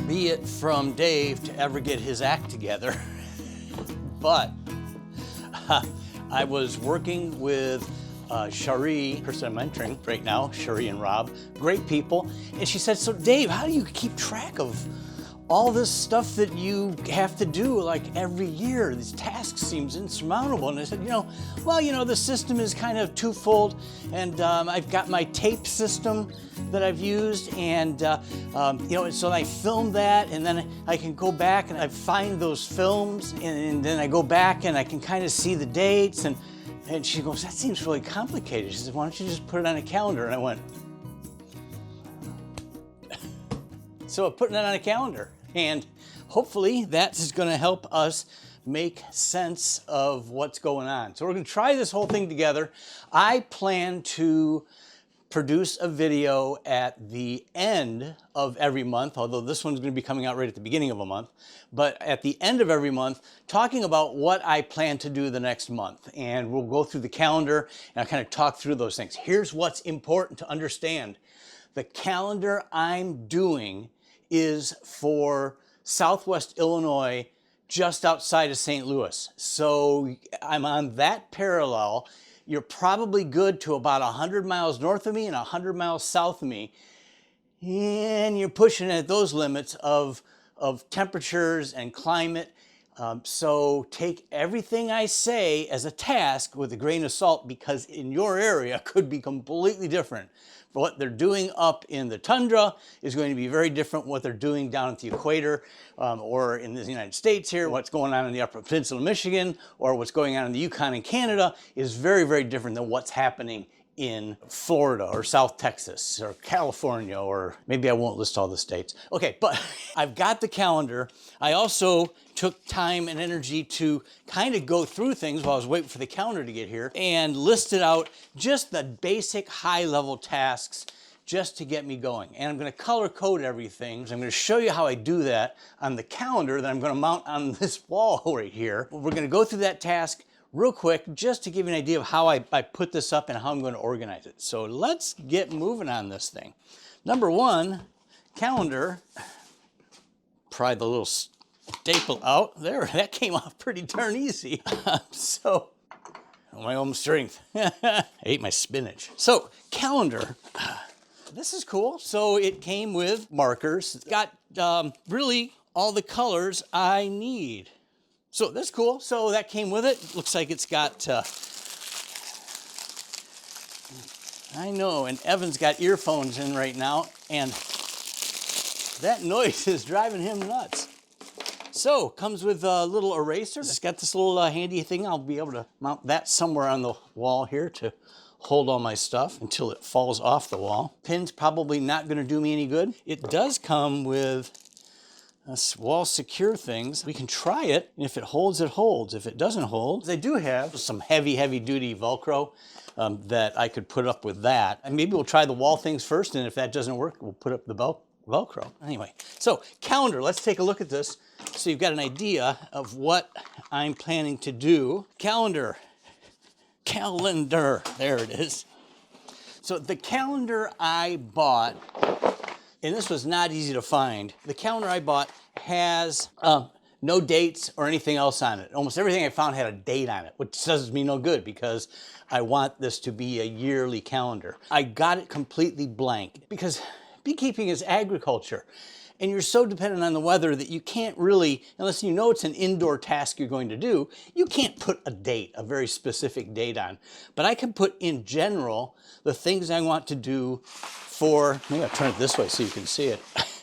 be it from Dave to ever get his act together, but I was working with Cherie, person I'm mentoring right now, Cherie and Rob, great people, and she said, so Dave, how do you keep track of all this stuff that you have to do like every year? These tasks seems insurmountable. And I said, well, the system is kind of twofold, and I've got my tape system that I've used, and so I film that, and then I can go back and I find those films, and then I go back and I can kind of see the dates, and she goes, that seems really complicated. She said, why don't you just put it on a calendar? And I went, so I'm putting it on a calendar, and hopefully that is going to help us make sense of what's going on. So we're going to try this whole thing together. I plan to produce a video at the end of every month, although this one's going to be coming out right at the beginning of a month, but at the end of every month, talking about what I plan to do the next month. And we'll go through the calendar and I'll kind of talk through those things. Here's what's important to understand. The calendar I'm doing is for Southwest Illinois, just outside of St. Louis. So I'm on that parallel. You're probably good to about 100 miles north of me and 100 miles south of me. And you're pushing at those limits of temperatures and climate. So take everything I say as a task with a grain of salt, because in your area could be completely different. What they're doing up in the tundra is going to be very different from what they're doing down at the equator, or in the United States here. What's going on in the Upper Peninsula of Michigan or what's going on in the Yukon and Canada is very, very different than what's happening in Florida or South Texas or California, or maybe I won't list all the states. Okay, but I've got the calendar. I also took time and energy to kind of go through things while I was waiting for the calendar to get here and listed out just the basic high-level tasks just to get me going. And I'm going to color code everything. So I'm going to show you how I do that on the calendar that I'm going to mount on this wall right here. We're going to go through that task real quick, just to give you an idea of how I put this up and how I'm going to organize it. So let's get moving on this thing. Number one, calendar. Pry the little staple out. There, that came off pretty darn easy. So, my own strength. I ate my spinach. So, calendar. This is cool. So it came with markers. It's got really all the colors I need. So that's cool. So that came with it. Looks like it's got, I know, and Evan's got earphones in right now, and that noise is driving him nuts. So, comes with a little eraser. It's got this little handy thing. I'll be able to mount that somewhere on the wall here to hold all my stuff until it falls off the wall. Pin's probably not going to do me any good. It does come with wall secure things. We can try it, and if it holds, it holds. If it doesn't hold, they do have some heavy duty Velcro that I could put up with that. And maybe we'll try the wall things first, and if that doesn't work, we'll put up the Velcro. Anyway, so calendar, let's take a look at this so you've got an idea of what I'm planning to do. Calendar, there it is. So the calendar I bought, and this was not easy to find. The calendar I bought has no dates or anything else on it. Almost everything I found had a date on it, which does me no good because I want this to be a yearly calendar. I got it completely blank because beekeeping is agriculture, and you're so dependent on the weather that you can't really, unless you know it's an indoor task you're going to do, you can't put a date, a very specific date on. But I can put in general the things I want to do for, maybe I'll turn it this way so you can see it.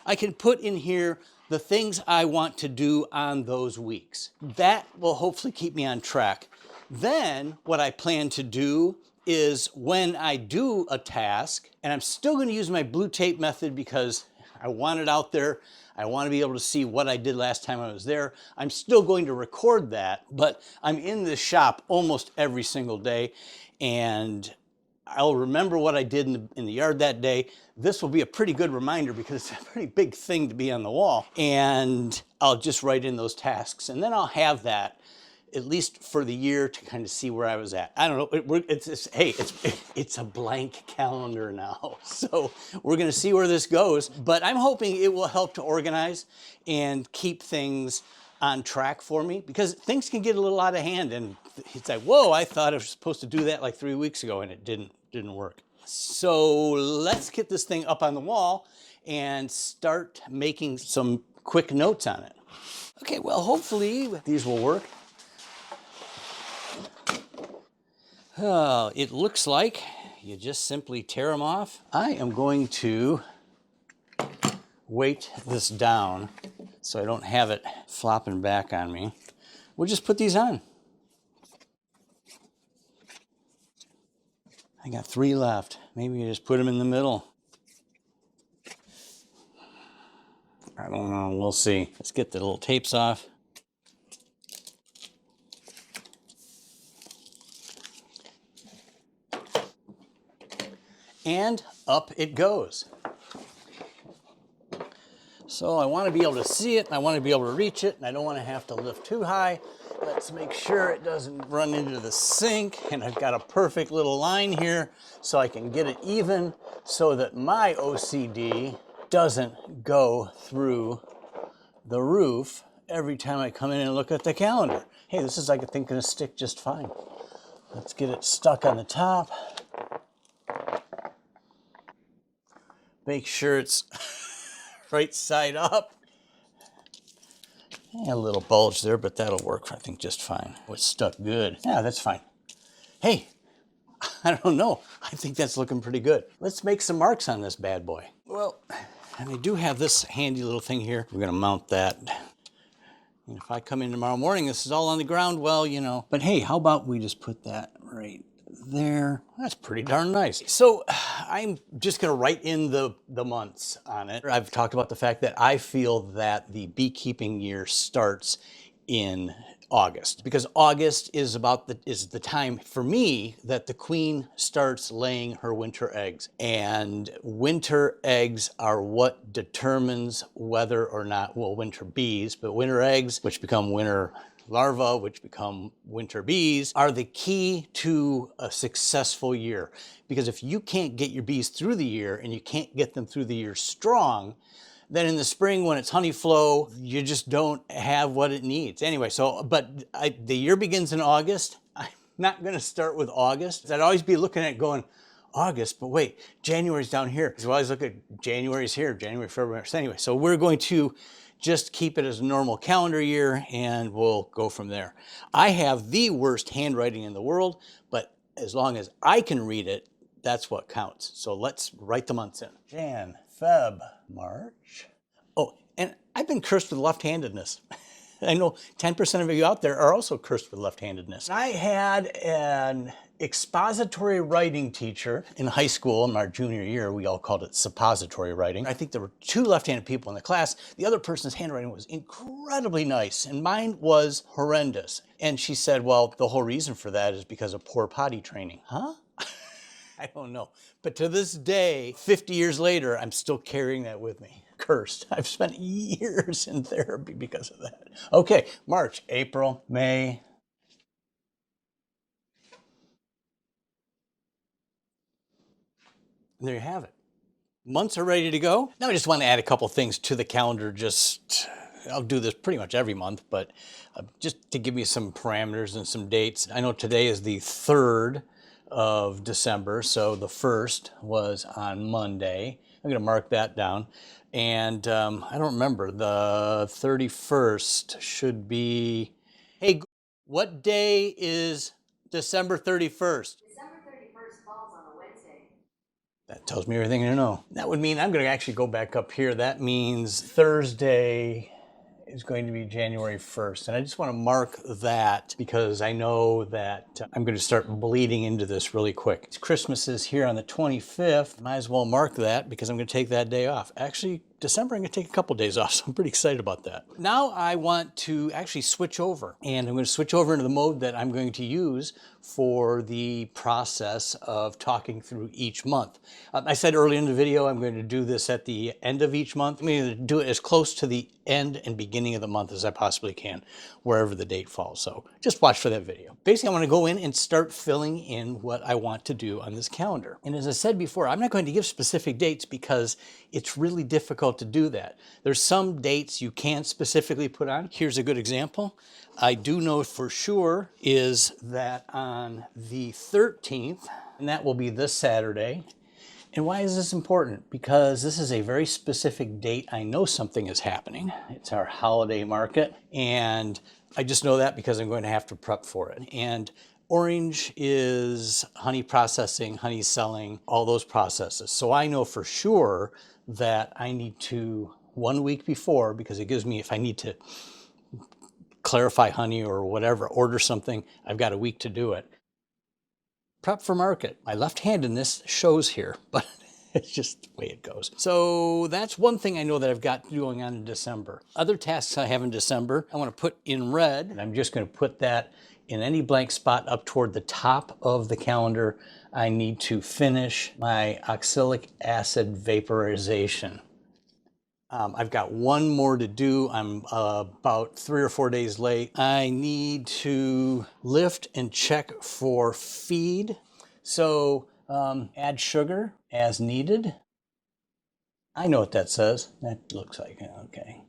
I can put in here the things I want to do on those weeks. That will hopefully keep me on track. Then what I plan to do is when I do a task, and I'm still going to use my blue tape method because I want it out there. I want to be able to see what I did last time I was there. I'm still going to record that, but I'm in this shop almost every single day, and I'll remember what I did in the yard that day. This will be a pretty good reminder because it's a pretty big thing to be on the wall, and I'll just write in those tasks, and then I'll have that at least for the year, to kind of see where I was at. I don't know. It's a blank calendar now. So we're going to see where this goes. But I'm hoping it will help to organize and keep things on track for me, because things can get a little out of hand. And it's like, whoa, I thought I was supposed to do that like 3 weeks ago, and it didn't work. So let's get this thing up on the wall and start making some quick notes on it. Okay, well, hopefully these will work. It looks like you just simply tear them off. I am going to weight this down so I don't have it flopping back on me. We'll just put these on. I got 3 left. Maybe you just put them in the middle. I don't know, we'll see. Let's get the little tapes off. And up it goes. So I want to be able to see it, and I want to be able to reach it, and I don't want to have to lift too high. Let's make sure it doesn't run into the sink, and I've got a perfect little line here so I can get it even so that my OCD doesn't go through the roof every time I come in and look at the calendar. Hey, this is, I think, going to stick just fine. Let's get it stuck on the top. Make sure it's right side up. A little bulge there, but that'll work, I think, just fine. Oh, it's stuck good. Yeah, that's fine. Hey, I don't know. I think that's looking pretty good. Let's make some marks on this bad boy. Well, and I do have this handy little thing here. We're gonna mount that. And if I come in tomorrow morning, this is all on the ground, well, you know. But hey, how about we just put that right there? That's pretty darn nice. So I'm just gonna write in the months on it. I've talked about the fact that I feel that the beekeeping year starts in August, because August is the time for me that the queen starts laying her winter eggs. And winter eggs are what determines whether or not, well, winter bees, but winter eggs, which become winter larvae, which become winter bees, are the key to a successful year. Because if you can't get your bees through the year, and you can't get them through the year strong, then in the spring, when it's honey flow, you just don't have what it needs. Anyway, the year begins in August. I'm not gonna start with August. I'd always be looking at it going, August, but wait, January's down here. So I always look at January's here, January, February, March. Anyway, so we're going to just keep it as a normal calendar year, and we'll go from there. I have the worst handwriting in the world, but as long as I can read it, that's what counts. So let's write the months in. Jan, Feb, March. Oh, and I've been cursed with left-handedness. I know 10% of you out there are also cursed with left-handedness. I had an expository writing teacher in high school. In our junior year, we all called it suppository writing. I think there were 2 left-handed people in the class. The other person's handwriting was incredibly nice, and mine was horrendous. And she said, well, the whole reason for that is because of poor potty training. Huh? I don't know. But to this day, 50 years later, I'm still carrying that with me. Cursed. I've spent years in therapy because of that. Okay, March, April, May. And there you have it. Months are ready to go. Now I just want to add a couple things to the calendar. I'll do this pretty much every month, but just to give you some parameters and some dates. I know today is the 3rd of December, so the 1st was on Monday. I'm going to mark that down. And I don't remember, the 31st should be, hey, what day is December 31st? December 31st falls on a Wednesday. That tells me everything I know. That would mean I'm going to actually go back up here. That means Thursday is going to be January 1st. And I just want to mark that because I know that I'm going to start bleeding into this really quick. Christmas is here on the 25th. Might as well mark that because I'm going to take that day off. Actually, December, I'm going to take a couple days off, so I'm pretty excited about that. Now I want to actually switch over, and I'm going to switch over into the mode that I'm going to use for the process of talking through each month. I said earlier in the video, I'm going to do this at the end of each month. I'm going to do it as close to the end and beginning of the month as I possibly can, wherever the date falls. So just watch for that video. Basically, I want to go in and start filling in what I want to do on this calendar. And as I said before, I'm not going to give specific dates because it's really difficult to do that. There's some dates you can specifically put on. Here's a good example. I do know for sure is that on the 13th, and that will be this Saturday. And why is this important? Because this is a very specific date. I know something is happening. It's our holiday market. And I just know that because I'm going to have to prep for it. And orange is honey processing, honey selling, all those processes. So I know for sure that I need to, 1 week before, because it gives me, if I need to clarify honey or whatever, order something, I've got a week to do it. Prep for market. My left-handedness shows here, but it's just the way it goes. So that's one thing I know that I've got going on in December. Other tasks I have in December, I want to put in red, and I'm just going to put that in any blank spot up toward the top of the calendar. I need to finish my oxalic acid vaporization. I've got one more to do. I'm about 3 or 4 days late. I need to lift and check for feed. So add sugar as needed. I know what that says. That looks like it. Okay.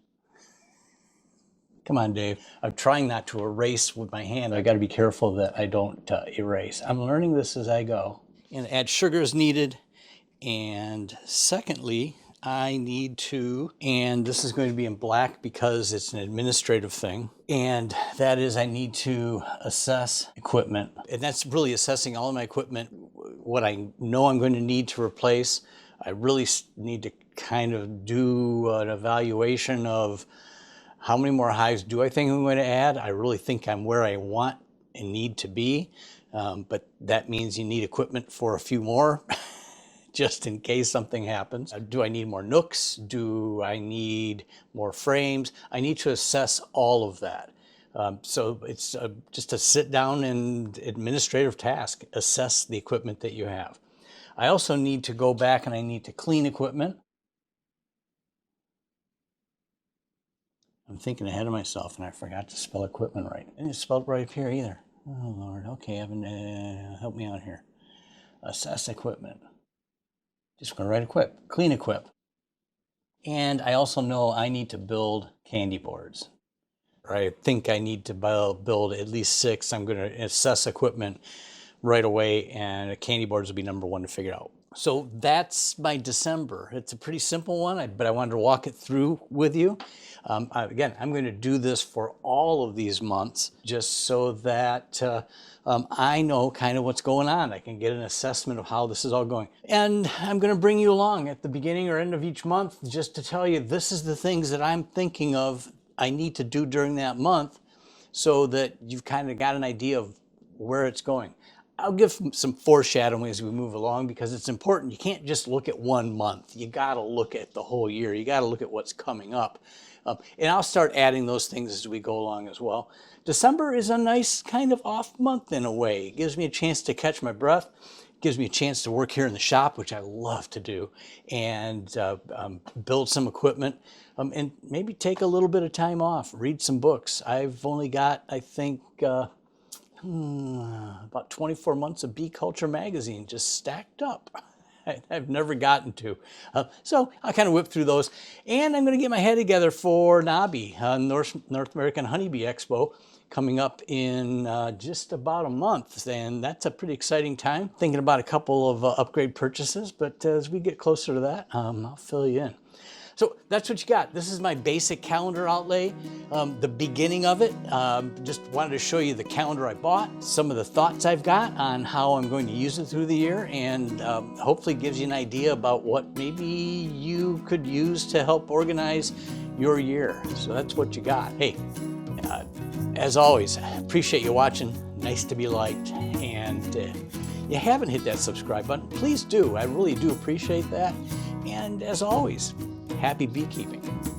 Come on, Dave. I'm trying not to erase with my hand. I got to be careful that I don't erase. I'm learning this as I go. And add sugar as needed. And secondly, I need to, and this is going to be in black because it's an administrative thing, and that is I need to assess equipment. And that's really assessing all of my equipment, what I know I'm going to need to replace. I really need to kind of do an evaluation of how many more hives do I think I'm going to add. I really think I'm where I want and need to be, but that means you need equipment for a few more. Just in case something happens. Do I need more nooks? Do I need more frames? I need to assess all of that. So it's just a sit down and administrative task, assess the equipment that you have. I also need to go back and I need to clean equipment. I'm thinking ahead of myself and I forgot to spell equipment right. I didn't spell it right here either. Oh Lord, okay, Evan, help me out here. Assess equipment. Just going to write equip, clean equip. And I also know I need to build candy boards. I think I need to build at least 6. I'm going to assess equipment right away, and candy boards will be number 1 to figure out. So that's my December. It's a pretty simple one, but I wanted to walk it through with you. Again, I'm going to do this for all of these months just so that I know kind of what's going on. I can get an assessment of how this is all going. And I'm going to bring you along at the beginning or end of each month just to tell you this is the things that I'm thinking of I need to do during that month so that you've kind of got an idea of where it's going. I'll give some foreshadowing as we move along because it's important. You can't just look at 1 month. You got to look at the whole year. You got to look at what's coming up. And I'll start adding those things as we go along as well. December is a nice kind of off month in a way. It gives me a chance to catch my breath. It gives me a chance to work here in the shop, which I love to do, and build some equipment, and maybe take a little bit of time off, read some books. I've only got, I think, about 24 months of Bee Culture magazine just stacked up. I've never gotten to. So I'll kind of whip through those. And I'm going to get my head together for NABI, North American Honeybee Expo, coming up in just about a month. And that's a pretty exciting time. Thinking about a couple of upgrade purchases, but as we get closer to that, I'll fill you in. So that's what you got. This is my basic calendar outlay, the beginning of it. Just wanted to show you the calendar I bought, some of the thoughts I've got on how I'm going to use it through the year, and hopefully gives you an idea about what maybe you could use to help organize your year. So that's what you got. Hey, as always, appreciate you watching. Nice to be liked. And you haven't hit that subscribe button, please do. I really do appreciate that. And as always, Happy beekeeping.